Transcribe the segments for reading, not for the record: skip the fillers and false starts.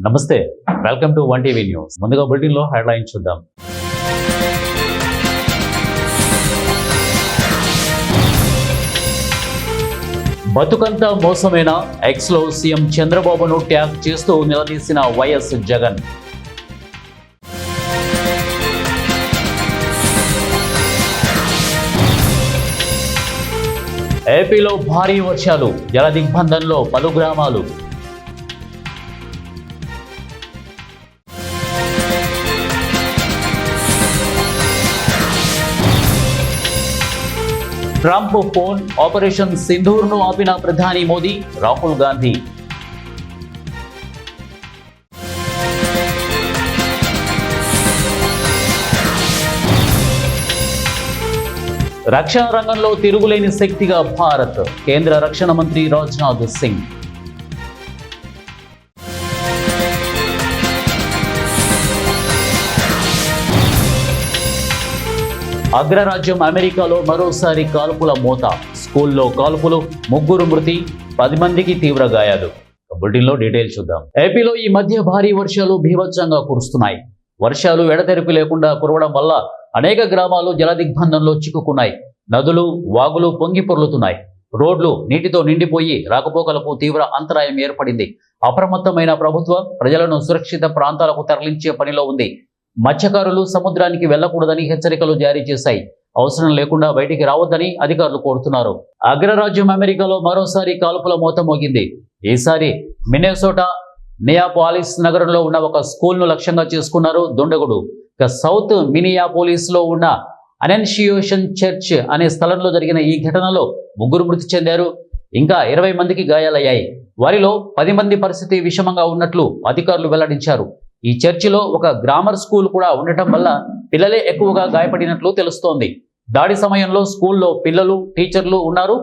నమస్తే, welcome to one TV news. ముందుగా bulletin లో హెడ్లైన్ చూద్దాం. బతుకంతా మోసమైన ఎక్స్లో సీఎం చంద్రబాబును ట్యాగ్ చేస్తూ నిలదీసిన వైఎస్ జగన్. ఏపీలో భారీ వర్షాలు, జల దిగ్బంధంలో పలు గ్రామాలు. ట్రంప్ ఫోన్ ఆపరేషన్ సింధూర్ను ఆపిన ప్రధాని మోదీ, రాహుల్ గాంధీ. రక్షణ రంగంలో తిరుగులేని శక్తిగా భారత్, కేంద్ర రక్షణ మంత్రి రాజ్నాథ్ సింగ్. అగ్రరాజ్యం అమెరికాలో మరోసారి కాల్పుల మోత, స్కూల్లో కాల్పులు, 3 మృతి, 10 మందికి తీవ్ర గాయాలు. బులెటిన్లో డీటెయిల్స్ చూద్దాం. ఏపీలో ఈ మధ్య భారీ వర్షాలు భీభత్సంగా కురుస్తున్నాయి. వర్షాలు ఎడతెరిపి లేకుండా కురవడం వల్ల అనేక గ్రామాలు జల దిగ్బంధంలో చిక్కుకున్నాయి. నదులు, వాగులు పొంగి పొర్లుతున్నాయి. రోడ్లు నీటితో నిండిపోయి రాకపోకలకు తీవ్ర అంతరాయం ఏర్పడింది. అప్రమత్తమైన ప్రభుత్వం ప్రజలను సురక్షిత ప్రాంతాలకు తరలించే పనిలో ఉంది. మత్స్యకారులు సముద్రానికి వెళ్లకూడదని హెచ్చరికలు జారీ చేశాయి. అవసరం లేకుండా బయటికి రావద్దని అధికారులు కోరుతున్నారు. అగ్రరాజ్యం అమెరికాలో మరోసారి కాల్పుల మోత మోగింది. ఈసారి మిన్నెసోటా నియాపోలిస్ నగరంలో ఉన్న ఒక స్కూల్ను లక్ష్యంగా చేసుకున్నారు దుండగుడు. ఇక సౌత్ మినియాపోలిస్ లో ఉన్న అనెన్షియేషన్ చర్చ్ అనే స్థలంలో జరిగిన ఈ ఘటనలో 3 మృతి చెందారు. ఇంకా 20 మందికి గాయాలయ్యాయి. వారిలో 10 మంది పరిస్థితి విషమంగా ఉన్నట్లు అధికారులు వెల్లడించారు. ఈ చర్చిలో ఒక గ్రామర్ స్కూల్ కూడా ఉండటం వల్ల పిల్లలే ఎక్కువగా గాయపడినట్లు తెలుస్తోంది. దాడి సమయంలో స్కూల్లో పిల్లలు, టీచర్లు ఉన్నారు.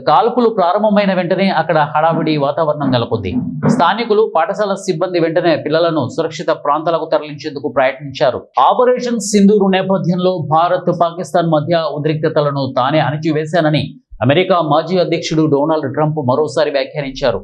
కాల్పులు ప్రారంభమైన వెంటనే అక్కడ హడావిడి వాతావరణం నెలకొంది. స్థానికులు, పాఠశాల సిబ్బంది వెంటనే పిల్లలను సురక్షిత ప్రాంతాలకు తరలించేందుకు ప్రయత్నించారు. ఆపరేషన్ సింధూరు నేపథ్యంలో భారత్, పాకిస్తాన్ మధ్య ఉద్రిక్తతలను తానే అణిచివేశానని అమెరికా మాజీ అధ్యక్షుడు డొనాల్డ్ ట్రంప్ మరోసారి వ్యాఖ్యానించారు.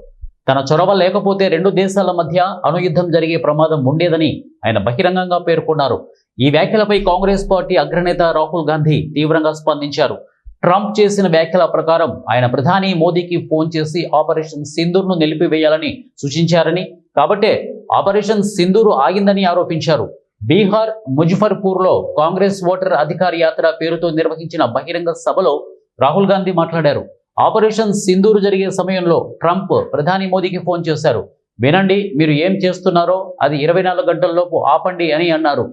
తన చొరవ లేకపోతే 2 దేశాల మధ్య అణుయుద్ధం జరిగే ప్రమాదం ఉండేదని ఆయన బహిరంగంగా పేర్కొన్నారు. ఈ వ్యాఖ్యలపై కాంగ్రెస్ పార్టీ అగ్రనేత రాహుల్ గాంధీ తీవ్రంగా స్పందించారు. ట్రంప్ చేసిన వ్యాఖ్యల ప్రకారం ఆయన ప్రధాని మోదీకి ఫోన్ చేసి ఆపరేషన్ సింధూర్ను నిలిపివేయాలని సూచించారని, కాబట్టే ఆపరేషన్ సింధూరు ఆగిందని ఆరోపించారు. బీహార్ ముజఫర్పూర్లో కాంగ్రెస్ ఓటర్ అధికార యాత్ర పేరుతో నిర్వహించిన బహిరంగ సభలో రాహుల్ గాంధీ మాట్లాడారు. ఆపరేషన్ సింధూరు జరిగే సమయంలో ట్రంప్ ప్రధాని మోదీకి ఫోన్ చేశారు. వినండి, మీరు ఏం చేస్తున్నారో అది 24 గంటల్లోపు ఆపండి అని అన్నారు.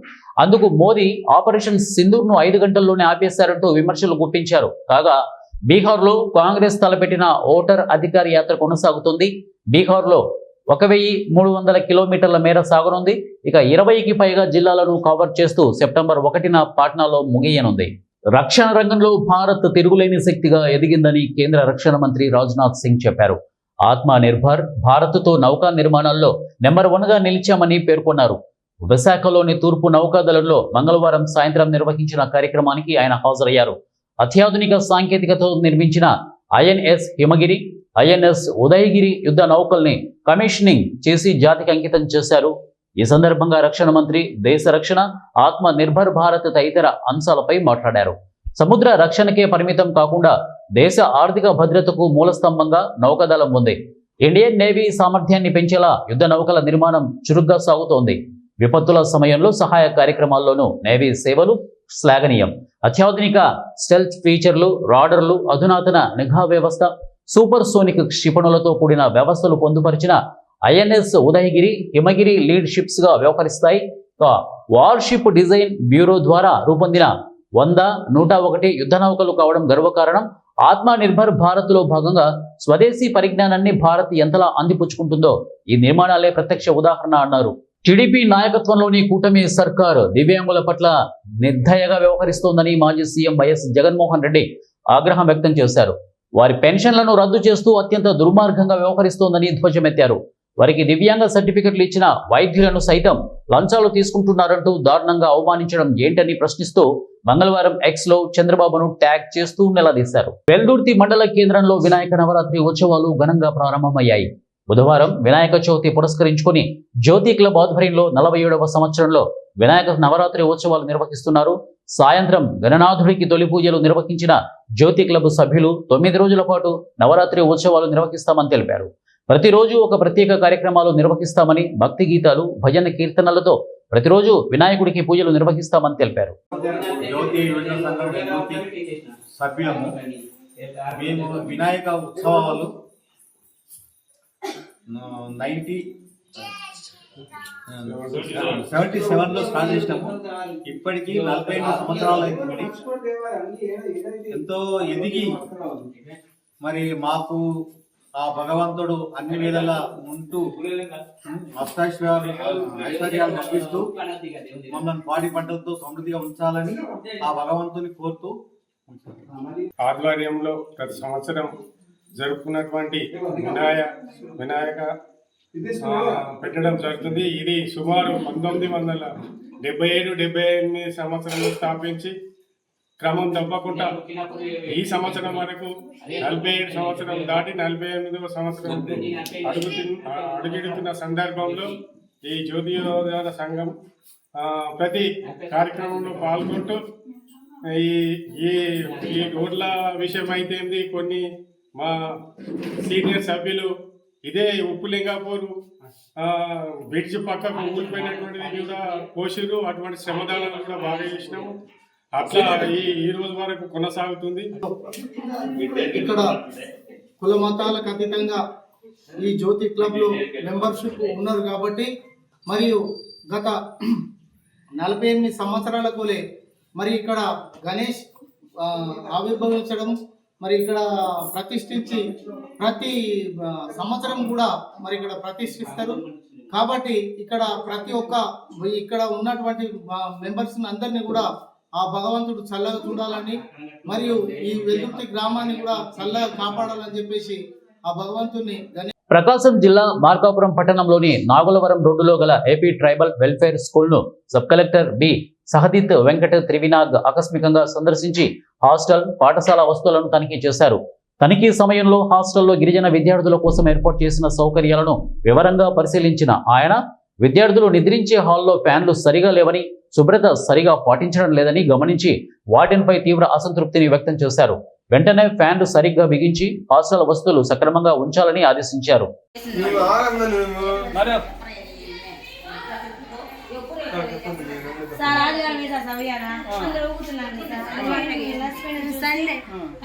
అందుకు మోదీ ఆపరేషన్ సింధూర్ను 5 గంటల్లోనే ఆపేశారంటూ విమర్శలు గుప్పించారు. కాగా బీహార్లో కాంగ్రెస్ తలపెట్టిన ఓటర్ అధికార యాత్ర కొనసాగుతుంది. బీహార్లో 1300 కిలోమీటర్ల మేర సాగనుంది. ఇక 20కి పైగా జిల్లాలను కవర్ చేస్తూ సెప్టెంబర్ 1న పాట్నాలో ముగియనుంది. రక్షణ రంగంలో భారత్ తిరుగులేని శక్తిగా ఎదిగిందని కేంద్ర రక్షణ మంత్రి రాజ్నాథ్ సింగ్ చెప్పారు. ఆత్మ నిర్భర్ భారత్తో నౌకా నిర్మాణాల్లో నెంబర్ 1గా నిలిచామని పేర్కొన్నారు. విశాఖలోని తూర్పు నౌకాదళంలో మంగళవారం సాయంత్రం నిర్వహించిన కార్యక్రమానికి ఆయన హాజరయ్యారు. అత్యాధునిక సాంకేతికతో నిర్మించిన ఐఎన్ఎస్ హిమగిరి, ఐఎన్ఎస్ ఉదయగిరి యుద్ధ నౌకల్ని కమిషనింగ్ చేసి జాతికి అంకితం చేశారు. ఈ సందర్భంగా రక్షణ మంత్రి దేశ రక్షణ, ఆత్మ నిర్భర్ భారత్ తదితర అంశాలపై మాట్లాడారు. సముద్ర రక్షణకే పరిమితం కాకుండా దేశ ఆర్థిక భద్రతకు మూలస్తంభంగా నౌకాదళం ఉంది. ఇండియన్ నేవీ సామర్థ్యాన్ని పెంచేలా యుద్ధ నౌకల నిర్మాణం చురుగ్గా సాగుతోంది. విపత్తుల సమయంలో సహాయ కార్యక్రమాల్లోనూ నేవీ సేవలు శ్లాఘనీయం. అత్యాధునిక స్టెల్త్ ఫీచర్లు, రాడర్లు, అధునాతన నిఘా వ్యవస్థ, సూపర్ సోనిక్ క్షిపణులతో కూడిన వ్యవస్థలు పొందుపరిచిన ఐఎన్ఎస్ ఉదయగిరి, హిమగిరి లీడ్ షిప్స్ గా వ్యవహరిస్తాయి. వార్షిప్ డిజైన్ బ్యూరో ద్వారా రూపొందిన 100, 101 యుద్ధ నౌకలు కావడం గర్వకారణం. ఆత్మ నిర్భర్ భారత్ లో భాగంగా స్వదేశీ పరిజ్ఞానాన్ని భారత్ ఎంతలా అందిపుచ్చుకుంటుందో ఈ నిర్మాణాలే ప్రత్యక్ష ఉదాహరణ అన్నారు. టీడీపీ నాయకత్వంలోని కూటమి సర్కారు దివ్యాంగుల పట్ల నిర్దయగా వ్యవహరిస్తోందని మాజీ సీఎం వైఎస్ జగన్మోహన్ రెడ్డి ఆగ్రహం వ్యక్తం చేశారు. వారి పెన్షన్లను రద్దు చేస్తూ అత్యంత దుర్మార్గంగా వ్యవహరిస్తోందని ధ్వజమెత్తారు. వారికి దివ్యాంగ సర్టిఫికెట్లు ఇచ్చిన వైద్యులను సైతం లంచాలు తీసుకుంటున్నారంటూ దారుణంగా అవమానించడం ఏంటని ప్రశ్నిస్తూ మంగళవారం ఎక్స్ లో చంద్రబాబును ట్యాగ్ చేస్తూ నిలదీశారు. వెల్దుర్తి మండల కేంద్రంలో వినాయక నవరాత్రి ఉత్సవాలు ఘనంగా ప్రారంభమయ్యాయి. బుధవారం వినాయక చవితి పురస్కరించుకుని జ్యోతి క్లబ్ ఆధ్వర్యంలో 47వ సంవత్సరంలో వినాయక నవరాత్రి ఉత్సవాలు నిర్వహిస్తున్నారు. సాయంత్రం గణనాథుడికి తొలి పూజలు నిర్వహించిన జ్యోతి క్లబ్ సభ్యులు 9 రోజుల పాటు నవరాత్రి ఉత్సవాలు నిర్వహిస్తామని తెలిపారు. ప్రతిరోజు ఒక ప్రత్యేక కార్యక్రమాలు నిర్వహిస్తామని, భక్తి గీతాలు, భజన కీర్తనలతో ప్రతిరోజు వినాయకుడికి పూజలు నిర్వహిస్తామని తెలిపారు. సభ్యులము మేము వినాయక ఉత్సవాలు 77లో స్టార్ట్ చేసినాము. ఇప్పటికీ 48 సంవత్సరాలు అయింది. ఎంతో ఎదిగి మరి మాకు ఆ భగవంతుడు అన్ని వేళలా ఉంటూ ఐశ్వర్యాలు పంపిస్తూ మమ్మల్ని పాడి పంటలతో సమృద్ధిగా ఉంచాలని ఆ భగవంతుని కోరుతూ ఆధ్వర్యంలో ప్రతి సంవత్సరం జరుపుకున్నటువంటి వినాయక పెట్టడం జరుగుతుంది. ఇది సుమారు 1977-78 సంవత్సరంలో స్థాపించి క్రమం తప్పకుండా ఈ సంవత్సరం వరకు 47 సంవత్సరం దాటి 48వ సంవత్సరం అడుగెడుతున్న సందర్భంలో ఈ జ్యోతియోధన సంఘం ప్రతి కార్యక్రమంలో పాల్గొంటూ ఈ రోడ్ల విషయం అయితే కొన్ని మా సీనియర్ సభ్యులు ఇదే ఉప్పులింగాపూర్ బ్రిడ్జ్ పక్కకు ఊరిపోయినటువంటిది కూడా పోషులు అటువంటి శ్రమదానాలు కూడా బాగా చేసినాము. అట్లా ఈ రోజు వరకు కొనసాగుతుంది. ఇక్కడ కుల మతాలకు అతీతంగా ఈ జ్యోతి క్లబ్ లో మెంబర్షిప్ ఉన్నారు కాబట్టి మరియు గత 48 సంవత్సరాలకు మరి ఇక్కడ గణేష్ ఆవిర్భవించడం, మరి ఇక్కడ ప్రతిష్ఠించి ప్రతి సంవత్సరం కూడా మరి ఇక్కడ ప్రతిష్ఠిస్తారు. కాబట్టి ఇక్కడ ప్రతి ఒక్క ఇక్కడ ఉన్నటువంటి మెంబర్స్ అందరినీ కూడా ఆ భగవంతుడు చల్లగా చూడాలని మరియు ఈ వెల్లుర్తి గ్రామాన్ని కూడా చల్లగా కాపాడాలని చెప్పేసి ఆ భగవంతుని ప్రకాశం జిల్లా మార్కాపురం పట్టణంలోని నాగులవరం రోడ్డులో గల ఏపీ ట్రైబల్ వెల్ఫేర్ స్కూల్ను sub collector B Sahadith Venkata Trivinag ఆకస్మికంగా సందర్శించి హాస్టల్, పాఠశాల వస్తువులను తనిఖీ చేశారు. తనిఖీ సమయంలో హాస్టల్లో గిరిజన విద్యార్థుల కోసం ఏర్పాటు చేసిన సౌకర్యాలను వివరంగా పరిశీలించిన ఆయన విద్యార్థులు నిద్రించే హాల్లో ఫ్యాన్లు సరిగా లేవని, శుభ్రత సరిగా పాటించడం లేదని గమనించి వార్డెన్పై తీవ్ర అసంతృప్తిని వ్యక్తం చేశారు. వెంటనే ఫ్యాన్లు సరిగ్గా బిగించి హాస్టల్ వస్తువులు సక్రమంగా ఉంచాలని ఆదేశించారు.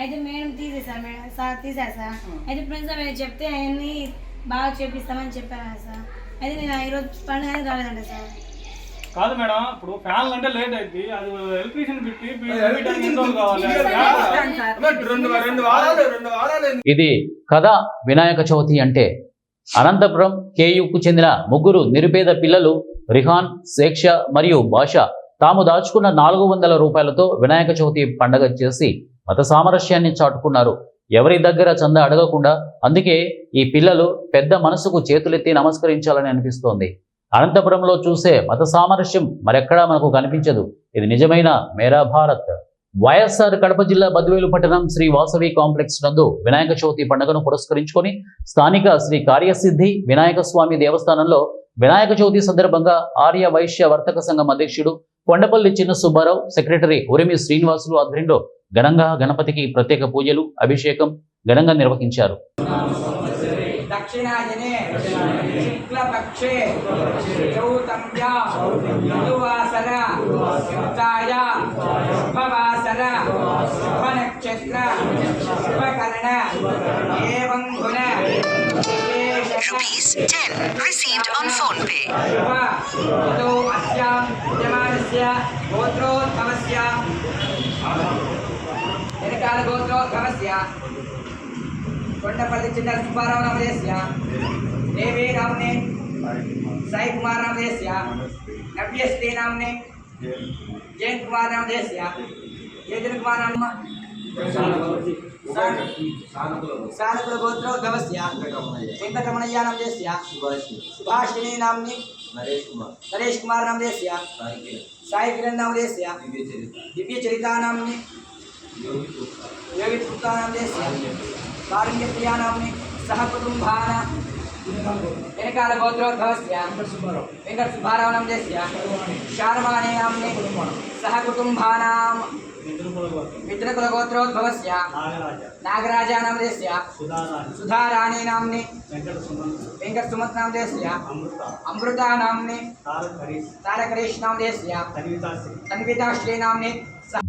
అయితే మేడం తీసేసారు, మేడం సార్ తీసారు సార్. అయితే ప్రిన్సిపల్ చెప్తే అవన్నీ బాగా చేపిస్తామని చెప్పాను సార్. అయితే నేను ఈరోజు పండుగ రాలేదండి సార్. కాదు మేడం, ఇప్పుడు ఫ్యాన్లు అంటే లేట్ అయింది, అది ఎలక్ట్రీషియన్ పెట్టి ఇది కథ. వినాయక చవితి అంటే అనంతపురం కేయుకు చెందిన 3 నిరుపేద పిల్లలు రిహాన్, శేక్ష మరియు భాష తాము దాచుకున్న 400 రూపాయలతో వినాయక చవితి పండగ చేసి మత సామరస్యాన్ని చాటుకున్నారు. ఎవరి దగ్గర చందా అడగకుండా. అందుకే ఈ పిల్లలు పెద్ద మనసుకు చేతులెత్తి నమస్కరించాలని అనిపిస్తోంది. అనంతపురంలో చూసే మత సామరస్యం మరెక్కడా మనకు కనిపించదు. ఇది నిజమైన మేరా భారత్. వైఎస్ఆర్ కడప జిల్లా బద్వేలు పట్టణం శ్రీ వాసవి కాంప్లెక్స్ నందు వినాయక చవితి పండుగను పురస్కరించుకొని స్థానిక శ్రీ కార్యసిద్ధి వినాయక స్వామి దేవస్థానంలో వినాయక చవితి సందర్భంగా ఆర్య వైశ్య వర్తక సంఘం అధ్యక్షుడు కొండపల్లి చిన్న సుబ్బారావు, సెక్రటరీ ఉరిమి శ్రీనివాసులు ఆధ్వర్యంలో ఘనంగా గణపతికి ప్రత్యేక పూజలు, అభిషేకం ఘనంగా నిర్వహించారు. దక్షిణాయనే శుక్లపక్షే చౌతమ్యా మధువాసర యుక్తాయ శుభవాసర శుభనక్షత్ర శుభకరణ ఏవం గుణ Rupees 10 received on phone pay. తో అస్యాం యమానస్య గోత్రోద్భవస్య ఎనకాల గోత్రోద్భవస్య కొండపల్లి చిన్న సుబ్బారావు నామదేశ్య దేవి నామ్నే సాయి కుమార్ నామదేశ్య నవ్యశ్రీ నామ్నే జైన్ కుమార్ నామదేశ్య జయజన్ కుమార్ నామ సానకుల గోత్రోద్భవస్య వెంకటరమణయ్య నామదేశ్య సుభాషిణి నామ్ని నరేష్ కుమార్ నామదేశ్య సాయి కిరణ్ నామదేశ్య దివ్య చరితా నామ్ని योगी पुत्रा नाम देस्य कारुण्य प्रिया नामने सह कुटुंबाना వెనకాల గోత్రోద్భవస్య వెంకట సుబ్బారావు నామధేస్య శార్వాణి నామ్ని సహ కుటుంబానాం మిత్రకుల గోత్రోద్భవస్య నాగరాజ నామధేస్య సుధారాణి నామ్ని వెంకట సుమత్ నామధేస్య అమృత నామ్ని తారకరేష్ నామధేస్య తన్వితాశ్రీ నామ్ని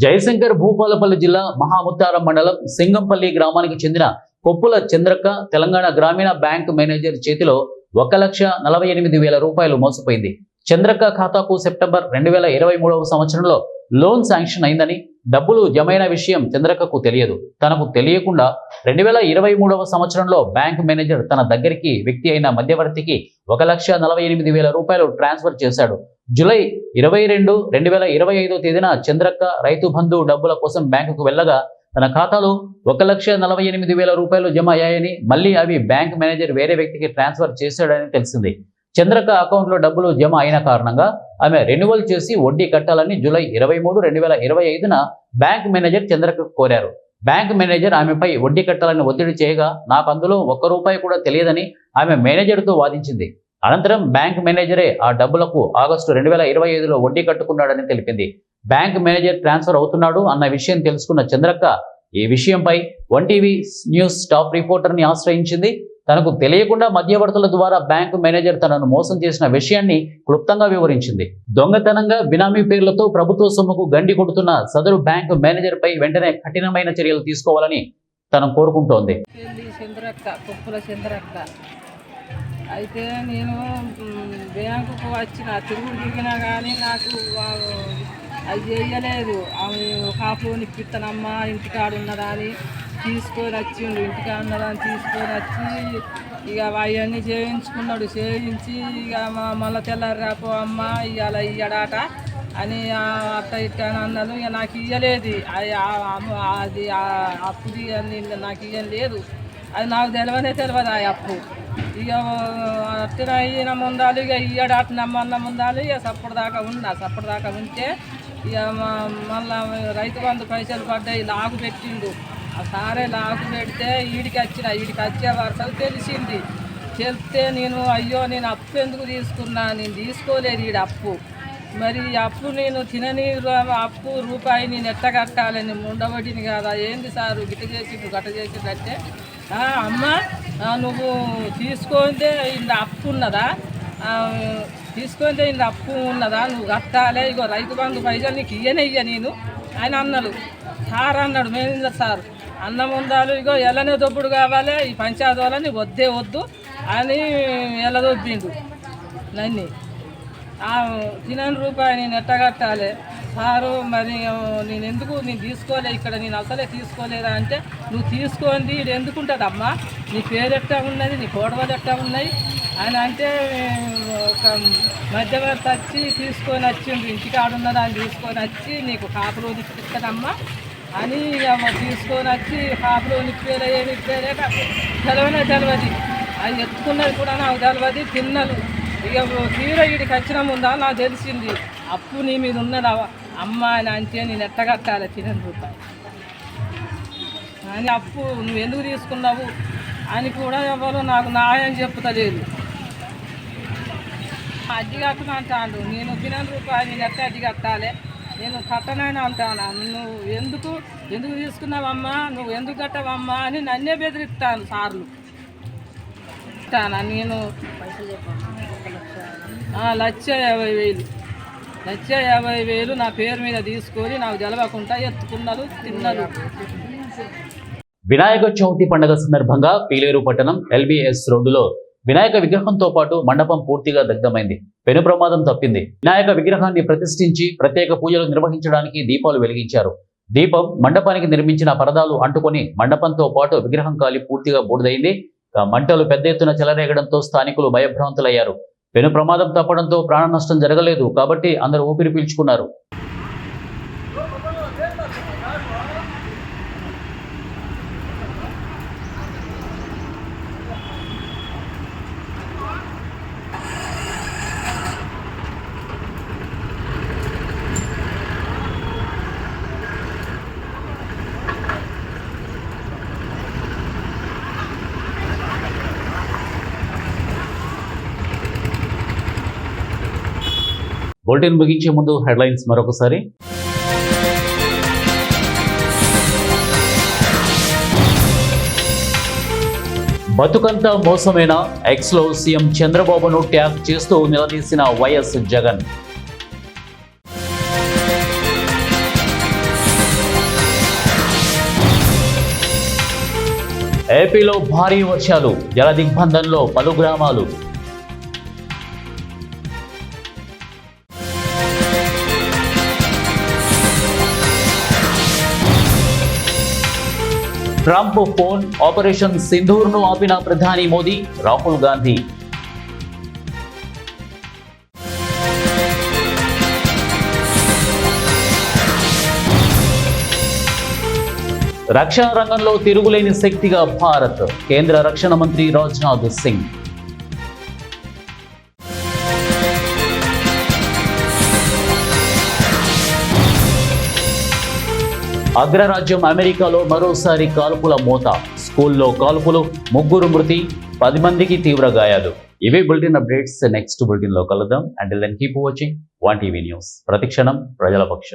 జయశంకర్ భూపాలపల్లి జిల్లా మహాముత్తారం మండలం సింగంపల్లి గ్రామానికి చెందిన కొప్పుల చంద్రక్క తెలంగాణ గ్రామీణ బ్యాంక్ మేనేజర్ చేతిలో 1,48,000 రూపాయలు మోసపోయింది. చంద్రక్క ఖాతాకు సెప్టెంబర్ 2023 సంవత్సరంలో లోన్ శాంక్షన్ అయిందని, డబ్బులు జమైన విషయం చంద్రక్కకు తెలియదు. తనకు తెలియకుండా 2023 సంవత్సరంలో బ్యాంక్ మేనేజర్ తన దగ్గరికి వ్యక్తి అయిన మధ్యవర్తికి 1,48,000 రూపాయలు ట్రాన్స్ఫర్ చేశాడు. జూలై 22, 2025 తేదీన చంద్రక్క రైతు బంధు డబ్బుల కోసం బ్యాంకుకు వెళ్ళగా తన ఖాతాలో 1,48,000 రూపాయలు జమ అయ్యాయని, మళ్ళీ అవి బ్యాంక్ మేనేజర్ వేరే వ్యక్తికి ట్రాన్స్ఫర్ చేశాడని తెలిసింది. చంద్రక్క అకౌంట్లో డబ్బులు జమ అయిన కారణంగా ఆమె రెన్యువల్ చేసి వడ్డీ కట్టాలని జూలై 23, 2025న బ్యాంక్ మేనేజర్ చంద్రక్కకు కోరారు. బ్యాంక్ మేనేజర్ ఆమెపై వడ్డీ కట్టాలని ఒత్తిడి చేయగా నాకు అందులో 1 రూపాయి కూడా తెలియదని ఆమె మేనేజర్తో వాదించింది. అనంతరం బ్యాంక్ మేనేజరే ఆ డబ్బులకు ఆగస్టు 2025లో వడ్డీ కట్టుకున్నాడని తెలిపింది. బ్యాంక్ మేనేజర్ ట్రాన్స్ఫర్ అవుతున్నాడు అన్న విషయం తెలుసుకున్న చంద్రక్క ఈ విషయంపై 1TV న్యూస్ స్టాఫ్ రిపోర్టర్ని ఆశ్రయించింది. తనకు తెలియకుండా మధ్యవర్తుల ద్వారా బ్యాంకు మేనేజర్ తనను మోసం చేసిన విషయాన్ని క్లుప్తంగా వివరించింది. దొంగతనంగా బినామీ పేర్లతో ప్రభుత్వ సొమ్ముకు గండి కొడుతున్న సదరు బ్యాంకు మేనేజర్పై వెంటనే కఠినమైన చర్యలు తీసుకోవాలని తను కోరుకుంటోంది. అయితే నేను బ్యాంకుకు వచ్చిన తిరుగుడు తిరిగినా కానీ నాకు అది చేయలేదు. ఆమె కాపులోని ఇప్పిస్తానమ్మా ఇంటికాడ ఉన్నదా అని తీసుకొని వచ్చిండు. ఇంటికాడ ఉన్నదా అని తీసుకొని వచ్చి ఇక అవన్నీ చేయించుకున్నాడు. చేయించి ఇక మళ్ళీ తెల్లారి రాపో అమ్మ ఇవాళ ఇయ్యడాట అని అట్ట ఇట్ట అన్నాను. ఇక నాకు ఇయ్యలేదు. అది అప్పుది అని నాకు ఇయ్యలేదు. అది నాకు తెలియదు ఆ అప్పు. ఇక అట్టిన అయిన ముందాలు ఇక ఇయ్యడాట నమ్మన్న ముందాలు ఇక సప్పటిదాకా ఉంటే ఇక మళ్ళా రైతు బంధు పైసలు పడ్డాయి. లాగు పెట్టిండు. ఆ సారే లాగు పెడితే ఈడికి వచ్చే వరుసలు తెలిసింది. చెప్తే నేను అయ్యో నేను అప్పు ఎందుకు తీసుకున్నా, నేను తీసుకోలేదు ఈడ అప్పు. మరి అప్పు నేను తినని అప్పు రూపాయి నేను ఎట్ట కట్టాలని ఉండబడిని కదా. ఏంది సారు గిట్ట చేసిండు అంటే అమ్మ నువ్వు తీసుకుంటే ఇంత అప్పు ఉన్నదా, తీసుకుంటే ఇంత అప్పు ఉన్నదా, నువ్వు కట్టాలి. ఇగో రైతు బంధు పైసలు నీకు ఇయ్య నేను ఆయన అన్నాడు. సార్ అన్నాడు మేనేజర్ సార్ అన్న ముందాలు ఇగో ఎల్లనే దొబ్బుడు కావాలి, ఈ పంచాయతీ వాళ్ళని వద్దు అని ఎల్లదొబ్బిండు నన్ను. తినని రూపాయి నేను ఎట్ట కట్టాలి సారు. మరి నేను తీసుకోలే ఇక్కడ, నేను అసలే తీసుకోలేదా అంటే నువ్వు తీసుకోండి ఇది ఎందుకుంటుందమ్మా, నీ పేరు ఎట్టా ఉన్నది, నీ ఫోటోలు ఎట్టా ఉన్నాయి అని అంటే ఒక మధ్యవర్తి వచ్చి తీసుకొని వచ్చిండు. ఇంటికి ఆడున్నదా అని తీసుకొని వచ్చి నీకు కాపులో నిప్పిస్తానమ్మా అని తీసుకొని వచ్చి కాపులో నిప్పేలే తెలియదు. అది ఎత్తుకున్నది కూడా నాకు తెలియదు. తిన్నలు ఇక తీర వీడికి వచ్చిన ముందా నాకు తెలిసింది అప్పు నీ మీద ఉన్నదా అమ్మ అని అంటే నేను ఎట్ట కట్టాలి తినని రూపాయి అని. అప్పు నువ్వు ఎందుకు తీసుకున్నావు అని కూడా ఎవరు నాకు న్యాయం చెప్తలేదు. అడ్డి కట్టమంటాడు. నేను తినని రూపాయి నేను ఎట్ట అడ్డి కట్టాలి, నేను కట్టనని అంటాను. నువ్వు ఎందుకు తీసుకున్నావమ్మా, నువ్వు ఎందుకు కట్టవమ్మా అని నన్నే బెదిరిస్తాను సార్లు. నేను 1,50,000 నా పేరు మీద తీసుకొని నాకు జలవకుండా ఎత్తుకున్నారు తిన్నారు. వినాయక చవితి పండుగ సందర్భంగా పీలేరు పట్టణం LBS రోడ్డులో వినాయక విగ్రహంతో పాటు మండపం పూర్తిగా దగ్ధమైంది. పెను ప్రమాదం తప్పింది. వినాయక విగ్రహాన్ని ప్రతిష్ఠించి ప్రత్యేక పూజలు నిర్వహించడానికి దీపాలు వెలిగించారు. దీపం మండపానికి నిర్మించిన పరదాలు అంటుకొని మండపంతో పాటు విగ్రహం కాలి పూర్తిగా బూడిదైంది. మంటలు పెద్ద ఎత్తున చెలరేగడంతో స్థానికులు భయభ్రాంతులయ్యారు. పెను ప్రమాదం తప్పడంతో ప్రాణ నష్టం జరగలేదు కాబట్టి అందరూ ఊపిరి పీల్చుకున్నారు. బులెటిన్ ముగించే ముందు హెడ్లైన్స్ మరొకసారి. బతుకంతా మోసమేనా? ఎక్స్లో సీఎం చంద్రబాబును ట్యాగ్ చేస్తూ నిలదీసిన వైఎస్ జగన్. ఏపీలో భారీ వర్షాలు, జల దిగ్బంధంలో పలు గ్రామాలు. ట్రంప్ ఫోన్ ఆపరేషన్ సింధూర్ను ఆపిన ప్రధాని మోదీ, రాహుల్ గాంధీ. రక్షణ రంగంలో తిరుగులేని శక్తిగా భారత్, కేంద్ర రక్షణ మంత్రి రాజ్నాథ్ సింగ్. అగ్రరాజ్యం అమెరికాలో మరోసారి కాల్పుల మోత, స్కూల్లో కాల్పులు, 3 మృతి, 10 మందికి తీవ్ర గాయాలు. ఇవే బులెటిన్ అప్డేట్స్. నెక్స్ట్ బులెటిన్ లో కలుద్దాం. Until then keep watching 1 TV news. ప్రతిక్షణం ప్రజల పక్షం.